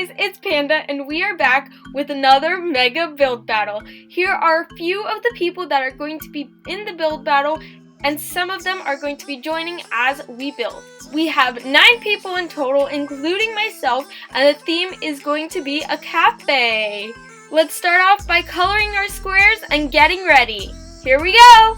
guys, it's Panda and we are back with another mega build battle. Here are a few of the people that are going to be in the build battle and some of them are going to be joining as we build. We have 9 people in total, including myself, and the theme is going to be a cafe. Let's start off by coloring our squares and getting ready. Here we go!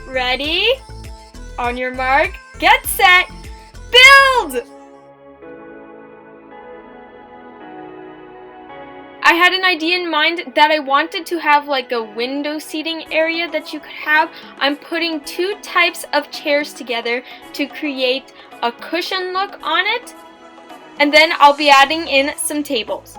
Ready? On your mark, get set, build! I had an idea in mind that I wanted to have like a window seating area that you could have. I'm putting 2 types of chairs together to create a cushion look on it. And then I'll be adding in some tables.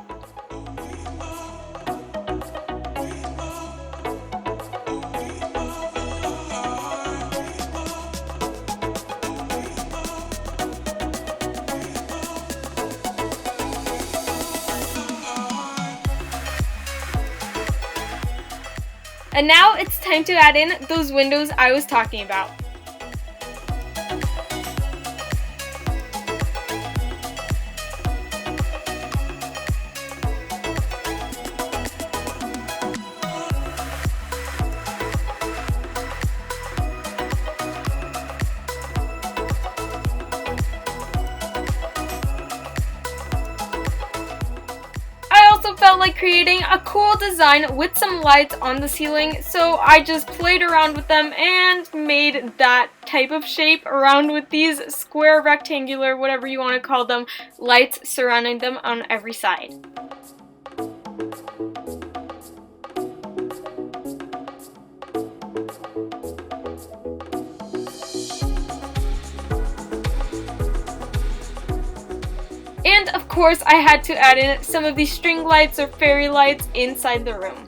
And now it's time to add in those windows I was talking about. Felt like creating a cool design with some lights on the ceiling, so I just played around with them and made that type of shape around with these square, rectangular, whatever you want to call them, lights surrounding them on every side. And of course, I had to add in some of these string lights or fairy lights inside the room.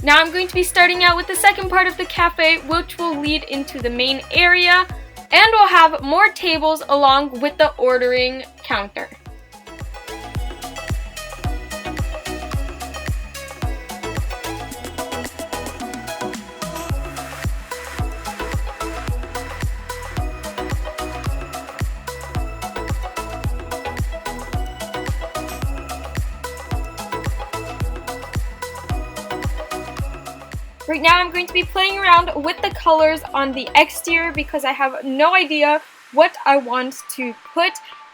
Now I'm going to be starting out with the second part of the cafe, which will lead into the main area, and we'll have more tables along with the ordering counter. Right now I'm going to be playing around with the colors on the exterior because I have no idea what I want to put,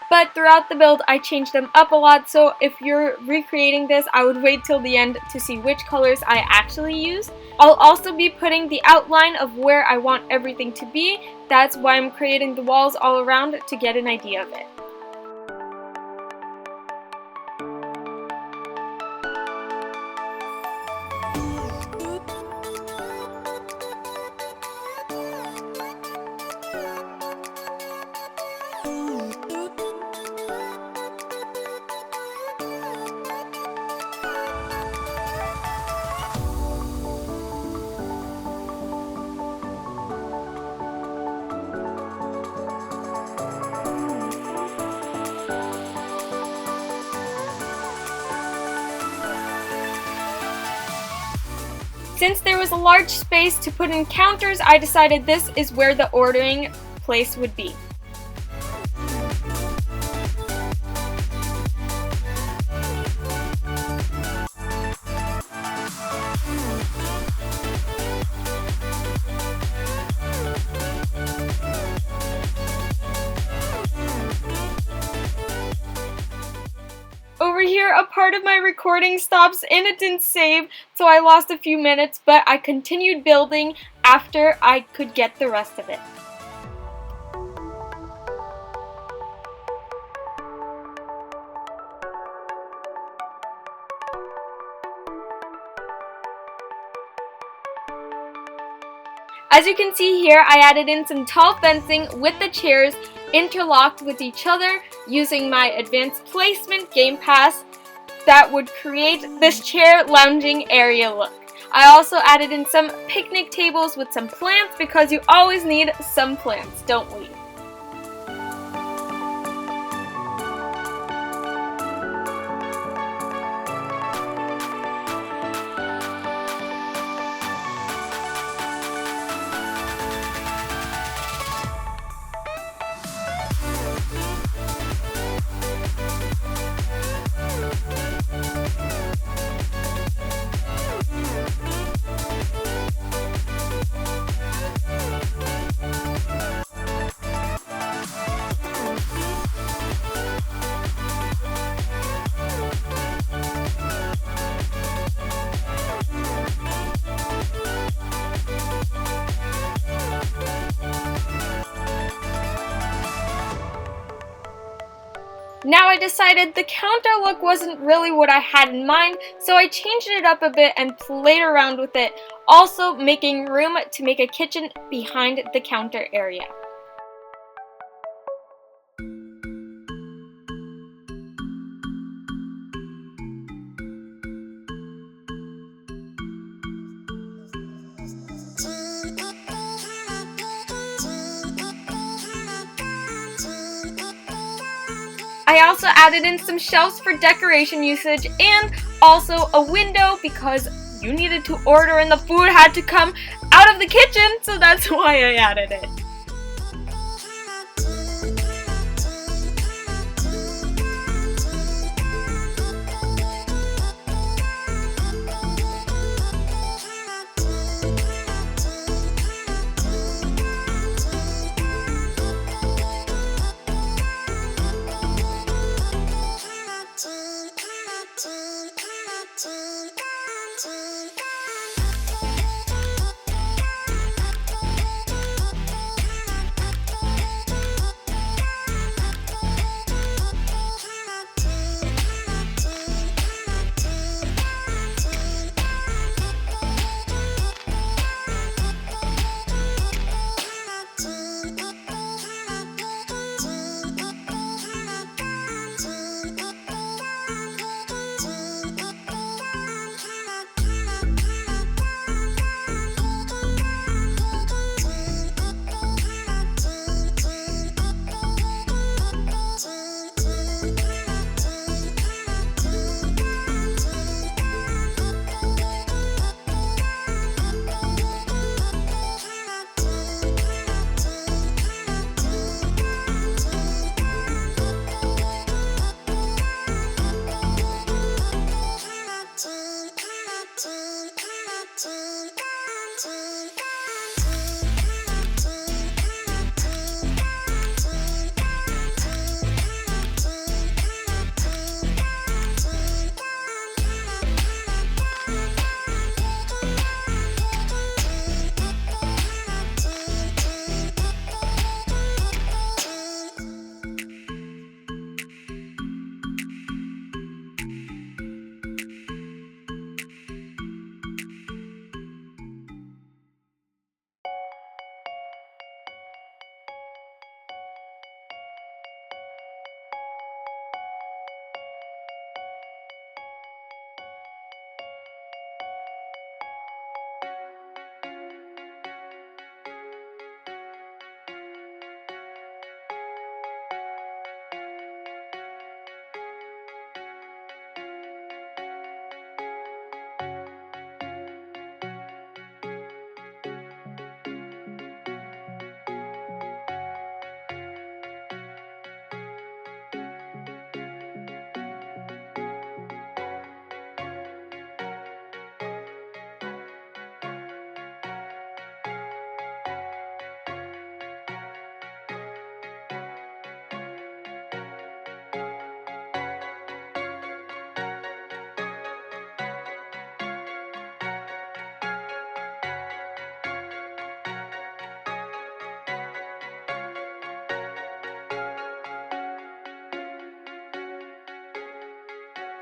but throughout the build I changed them up a lot, so if you're recreating this I would wait till the end to see which colors I actually use. I'll also be putting the outline of where I want everything to be. That's why I'm creating the walls all around, to get an idea of it. Since there was a large space to put in counters, I decided this is where the ordering place would be. Over here, a part of my recording stops and it didn't save, so I lost a few minutes, but I continued building after I could get the rest of it. As you can see here, I added in some tall fencing with the chairs interlocked with each other using my advanced placement game pass that would create this chair lounging area look. I also added in some picnic tables with some plants because you always need some plants, don't we? Now I decided the counter look wasn't really what I had in mind, so I changed it up a bit and played around with it, also making room to make a kitchen behind the counter area. I also added in some shelves for decoration usage and also a window because you needed to order and the food had to come out of the kitchen, so that's why I added it.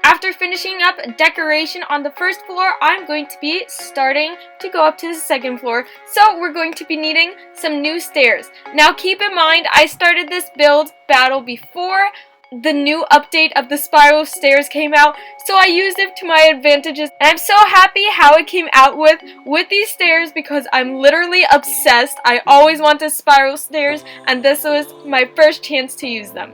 After finishing up decoration on the first floor, I'm going to be starting to go up to the second floor. So we're going to be needing some new stairs. Now keep in mind, I started this build battle before the new update of the spiral stairs came out, so I used it to my advantages, and I'm so happy how it came out with these stairs because I'm literally obsessed. I always wanted spiral stairs, and this was my first chance to use them.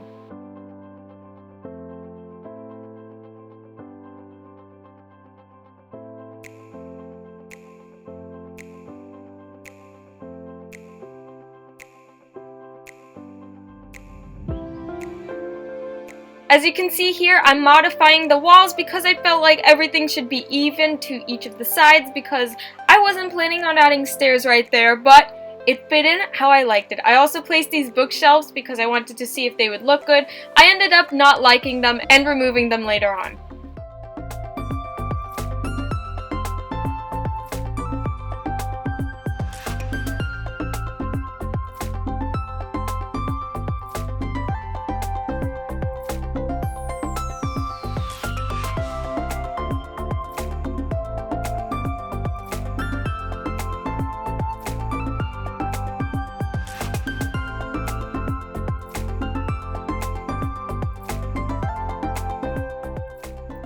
As you can see here, I'm modifying the walls because I felt like everything should be even to each of the sides because I wasn't planning on adding stairs right there, but it fit in how I liked it. I also placed these bookshelves because I wanted to see if they would look good. I ended up not liking them and removing them later on.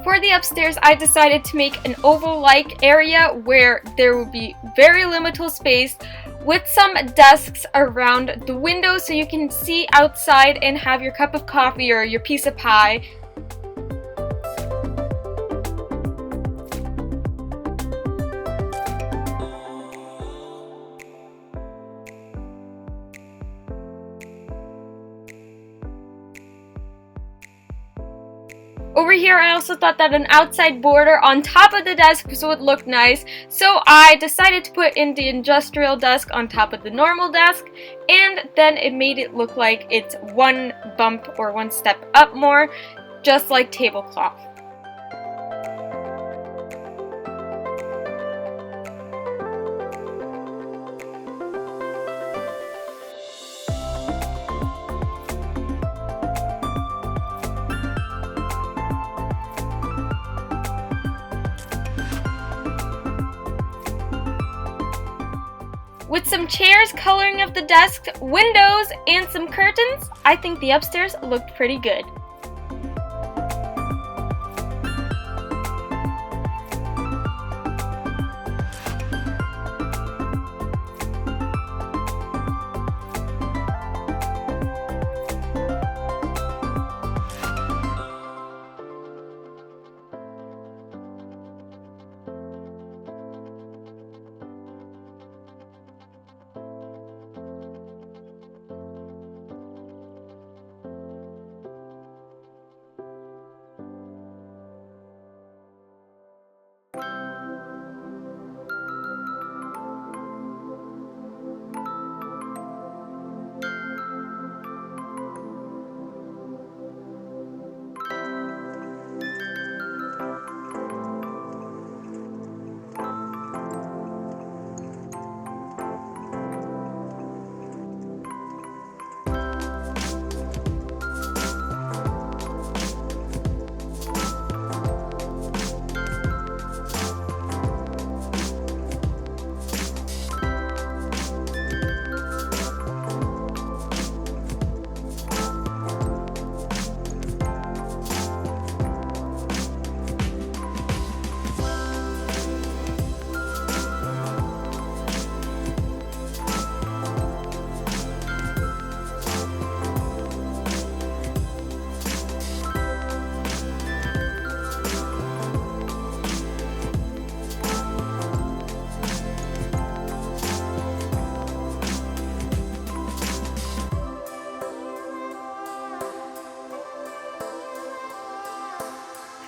For the upstairs, I decided to make an oval-like area where there would be very limited space with some desks around the window so you can see outside and have your cup of coffee or your piece of pie. Over here, I also thought that an outside border on top of the desks would look nice, so I decided to put in the industrial desk on top of the normal desk, and then it made it look like it's one bump or one step up more, just like tablecloth. With some chairs, coloring of the desks, windows, and some curtains, I think the upstairs looked pretty good.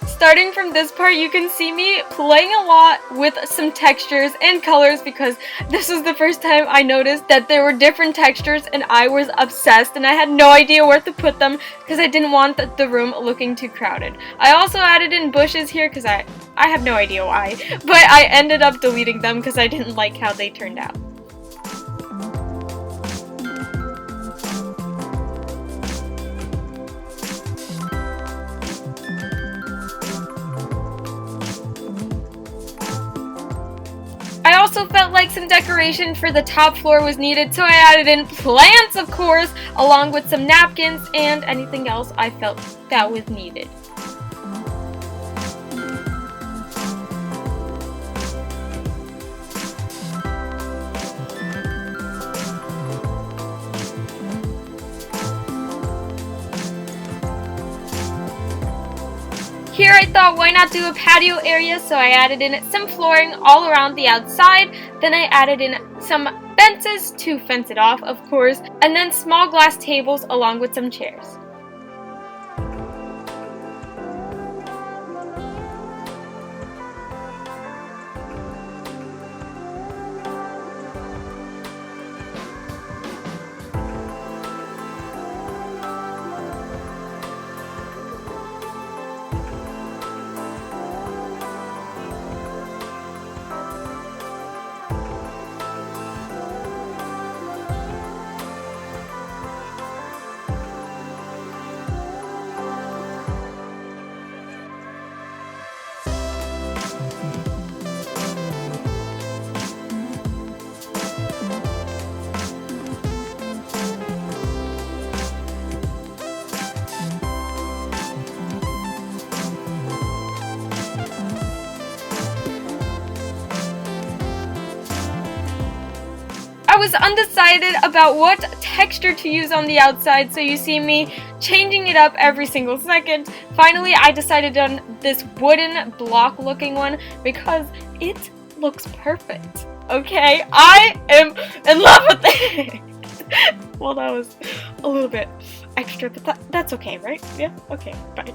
Starting from this part, you can see me playing a lot with some textures and colors because this was the first time I noticed that there were different textures and I was obsessed and I had no idea where to put them because I didn't want the room looking too crowded. I also added in bushes here because I have no idea why, but I ended up deleting them because I didn't like how they turned out. also felt like some decoration for the top floor was needed, so I added in plants, of course, along with some napkins and anything else I felt that was needed. Here I thought, why not do a patio area, so I added in some flooring all around the outside, then I added in some fences to fence it off, of course, and then small glass tables along with some chairs. I was undecided about what texture to use on the outside, so you see me changing it up every single second. Finally, I decided on this wooden block looking one because it looks perfect. Okay, I am in love with it. Well, that was a little bit extra, but that's okay, right? Yeah? Okay, bye.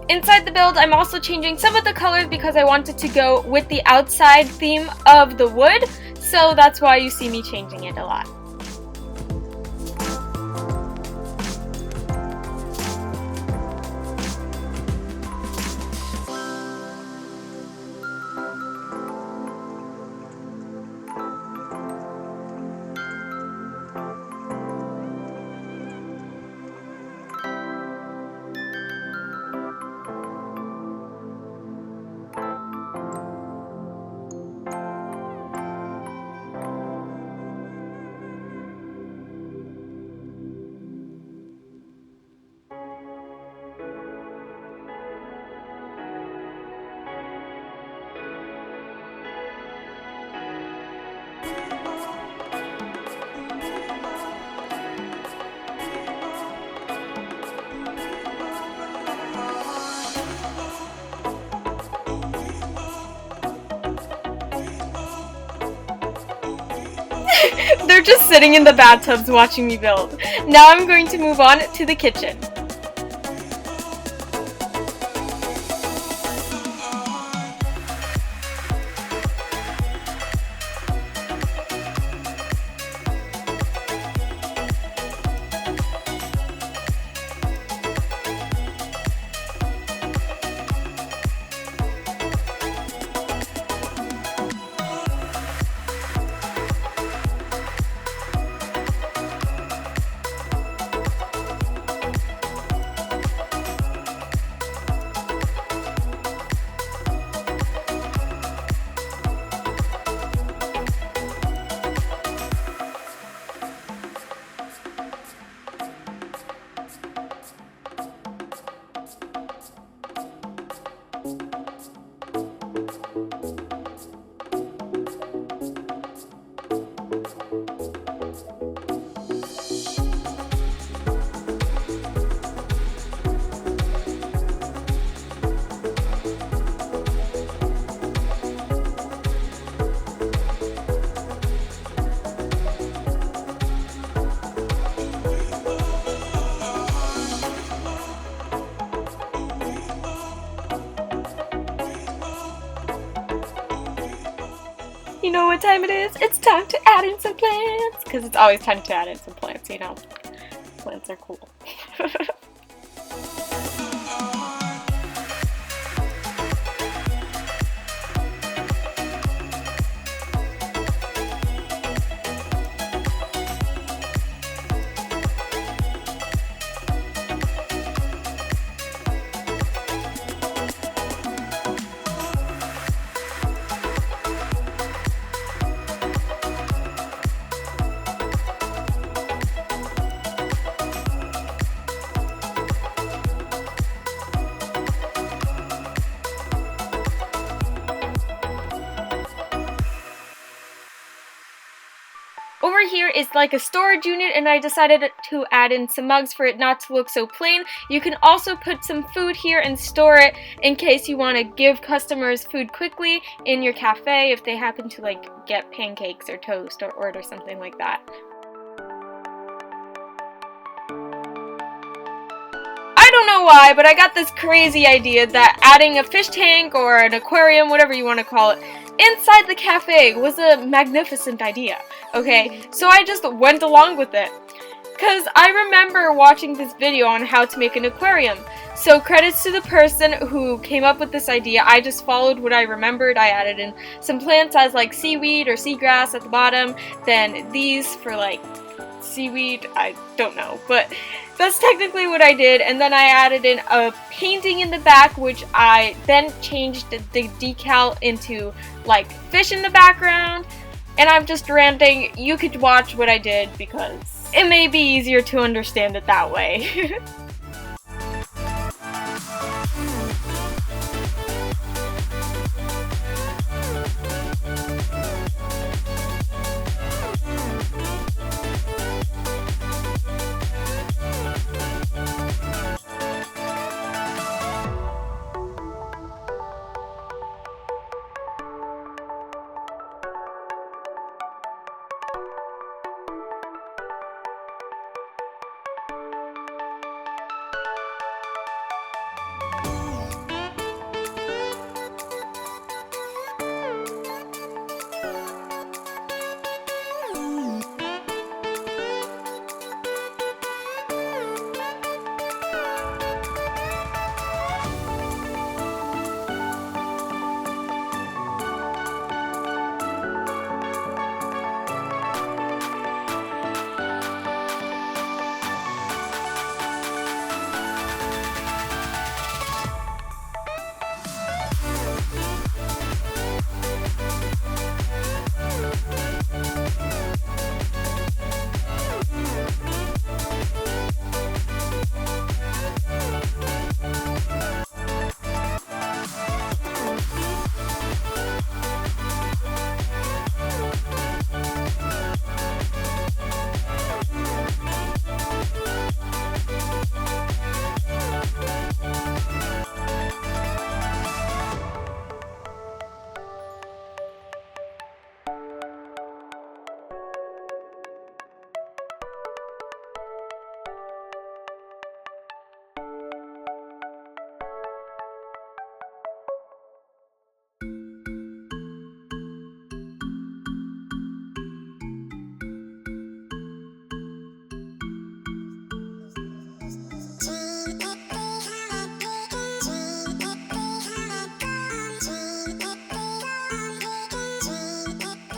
Inside the build, I'm also changing some of the colors because I wanted to go with the outside theme of the wood, so that's why you see me changing it a lot. They're just sitting in the bathtubs watching me build. Now I'm going to move on to the kitchen. You know what time it is? It's time to add in some plants! Because it's always time to add in some plants, you know? Plants are cool. Over here is like a storage unit, and I decided to add in some mugs for it not to look so plain. You can also put some food here and store it in case you want to give customers food quickly in your cafe if they happen to like get pancakes or toast or order something like that. I don't know why, but I got this crazy idea that adding a fish tank or an aquarium, whatever you want to call it, inside the cafe was a magnificent idea, okay? So I just went along with it. Because I remember watching this video on how to make an aquarium. So credits to the person who came up with this idea. I just followed what I remembered. I added in some plants as like seaweed or seagrass at the bottom. Then these for like seaweed, I don't know, but that's technically what I did. And then I added in a painting in the back, which I then changed the decal into like fish in the background. And I'm just ranting. You could watch what I did because it may be easier to understand it that way.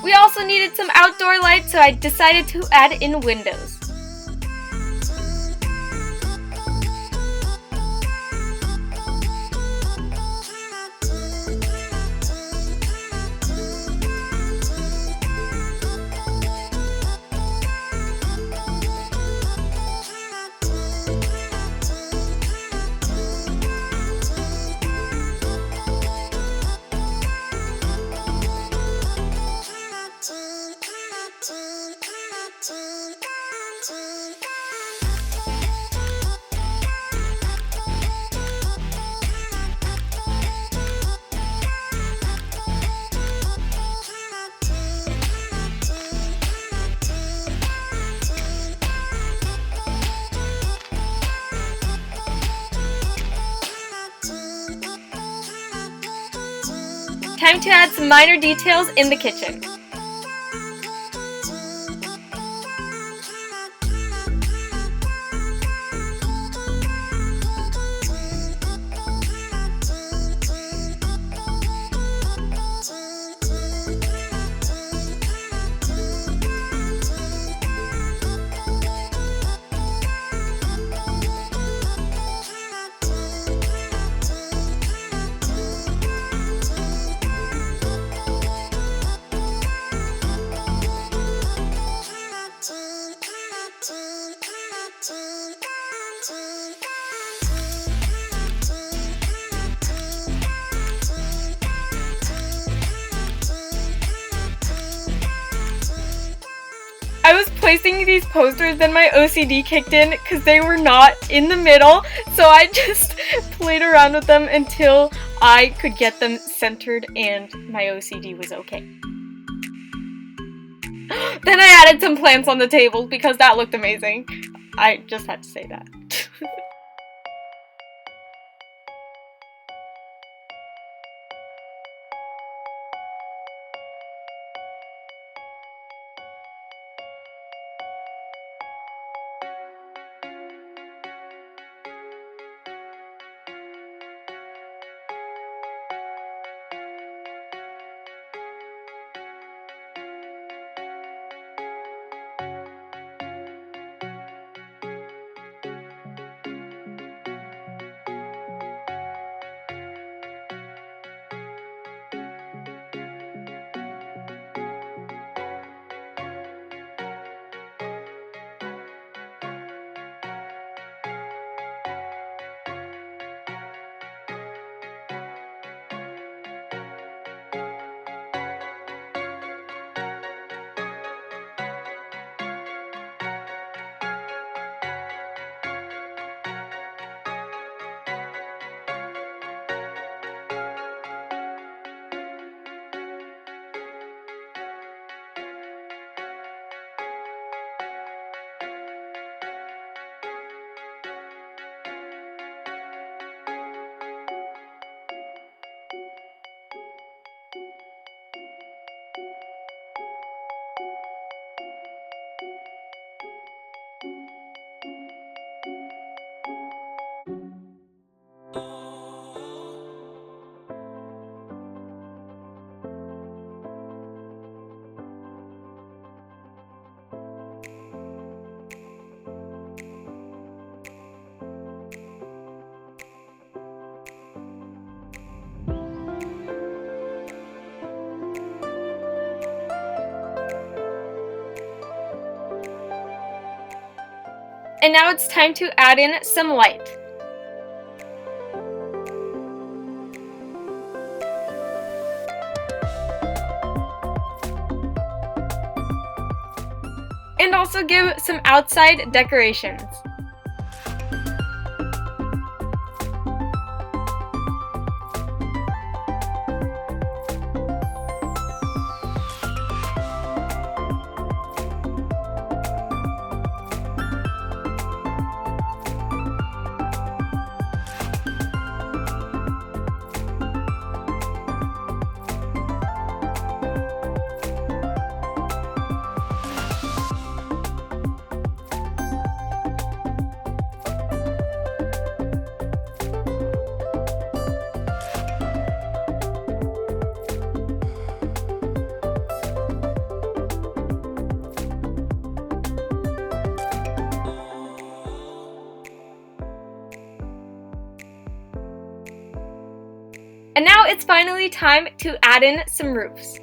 We also needed some outdoor lights, so I decided to add in windows. time to add some minor details in the kitchen. I was placing these posters, then my OCD kicked in because they were not in the middle, so I just played around with them until I could get them centered and my OCD was okay. Then I added some plants on the tables because that looked amazing. I just had to say that. And now it's time to add in some light. And also give some outside decorations. And now it's finally time to add in some roofs.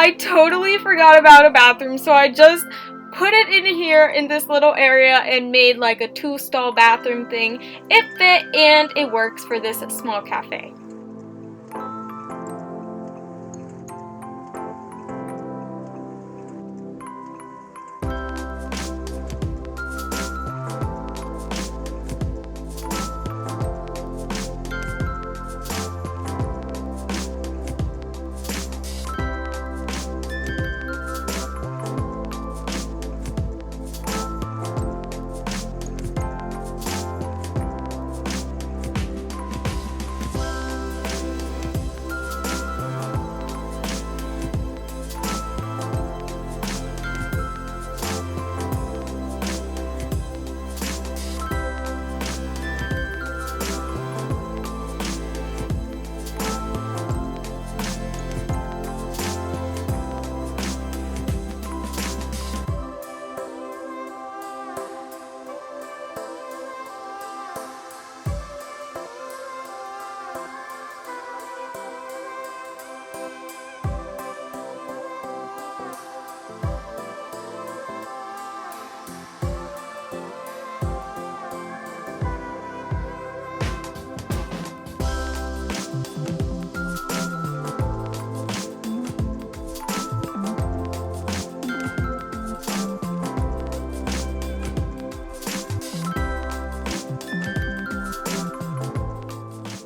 I totally forgot about a bathroom, so I just put it in here in this little area and made like a 2-stall bathroom thing. It fit and it works for this small cafe.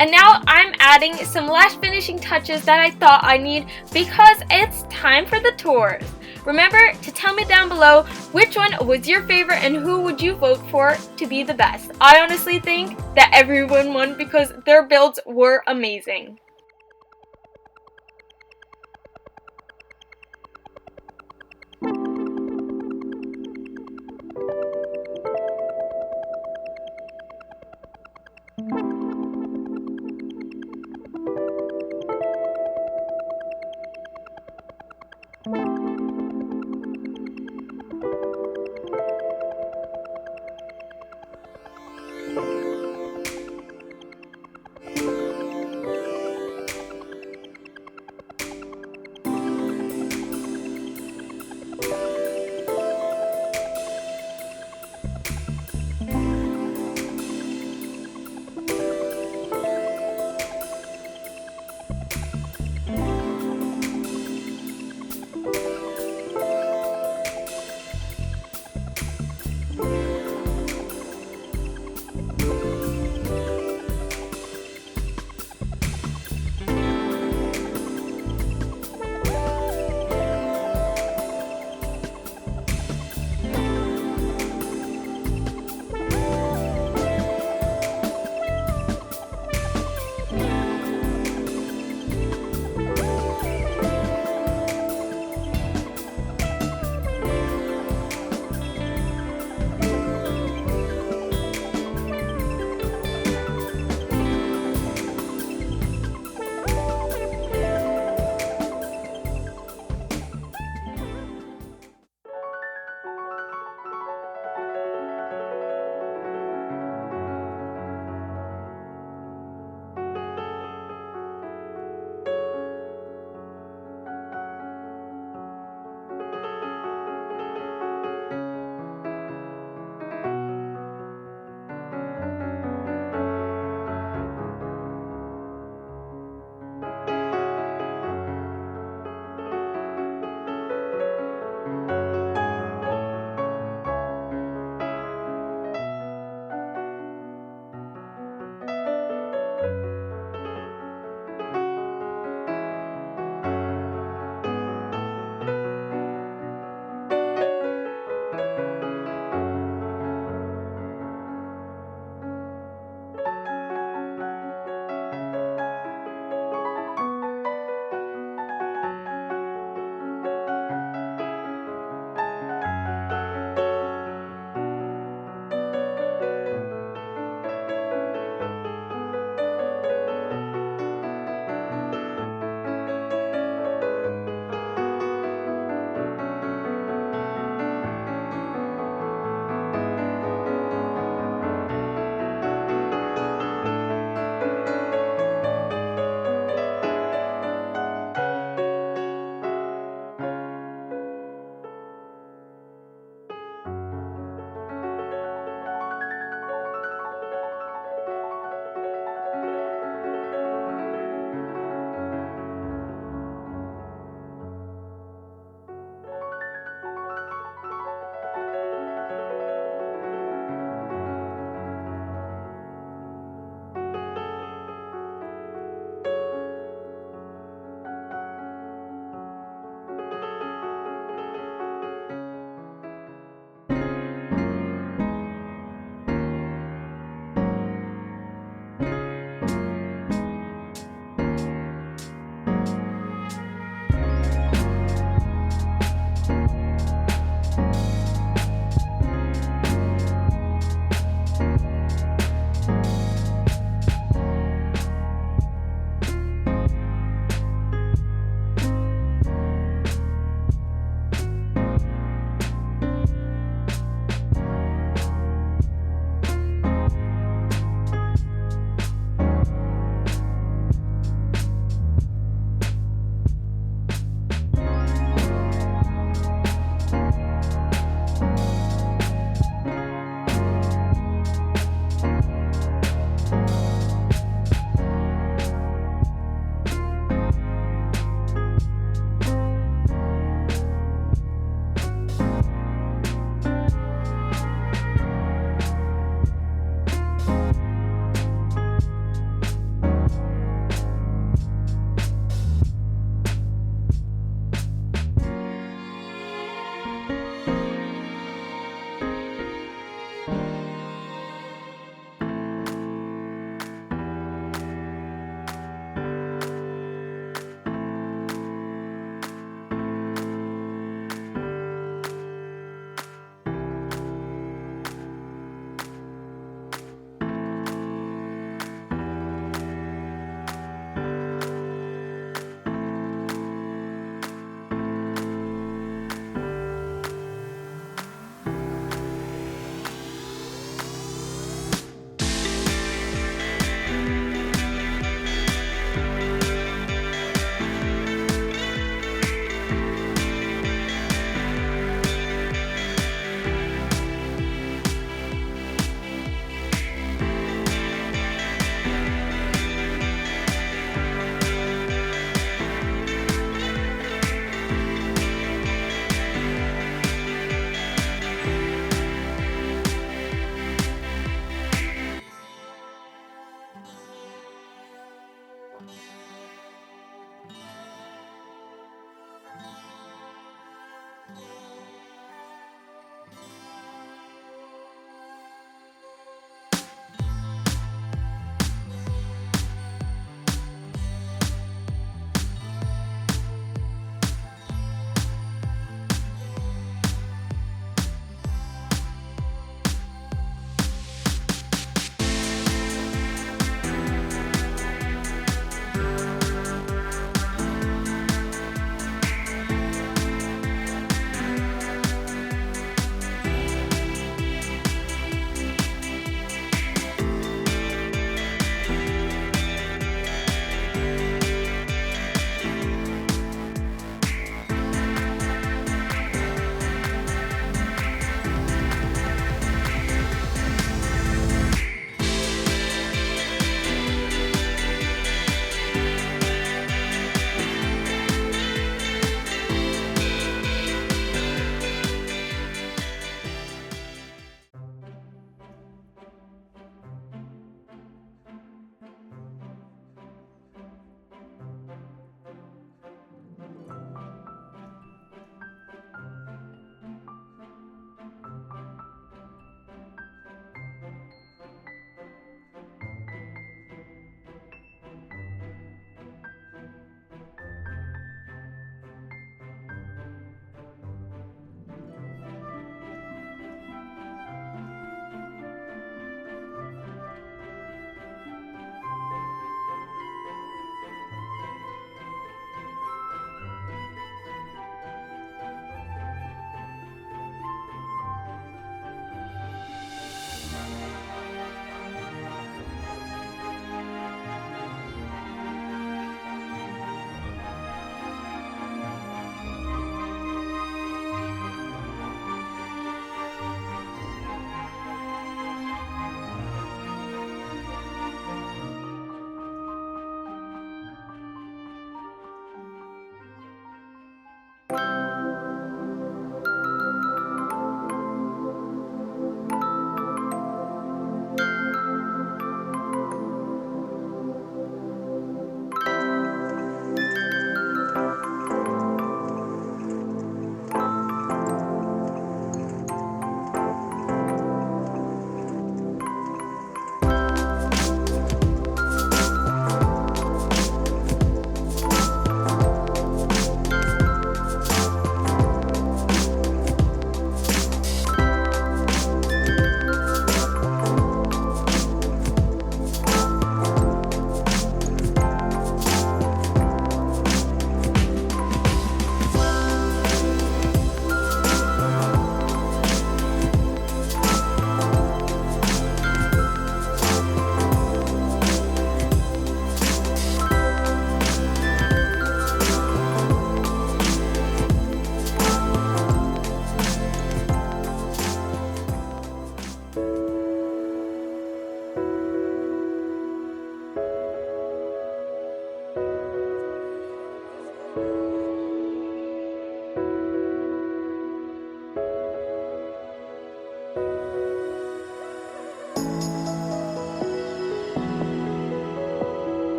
And now I'm adding some last finishing touches that I thought I need because it's time for the tours. Remember to tell me down below which one was your favorite and who would you vote for to be the best. I honestly think that everyone won because their builds were amazing.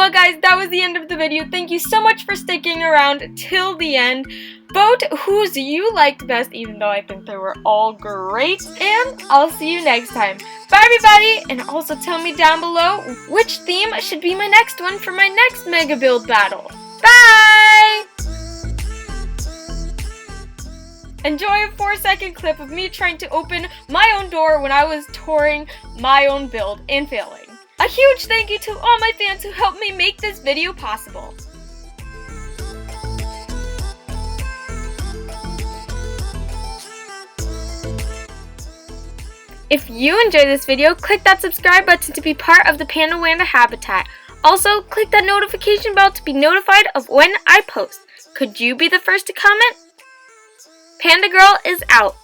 Well guys, that was the end of the video. Thank you so much for sticking around till the end. Vote whose you liked best, even though I think they were all great. And I'll see you next time. Bye everybody! And also tell me down below which theme should be my next one for my next Mega Build battle. Bye! Enjoy a 4-second clip of me trying to open my own door when I was touring my own build and failing. A huge thank you to all my fans who helped me make this video possible. If you enjoyed this video, click that subscribe button to be part of the Panda Wanda habitat. Also, click that notification bell to be notified of when I post. Could you be the first to comment? Panda Girl is out.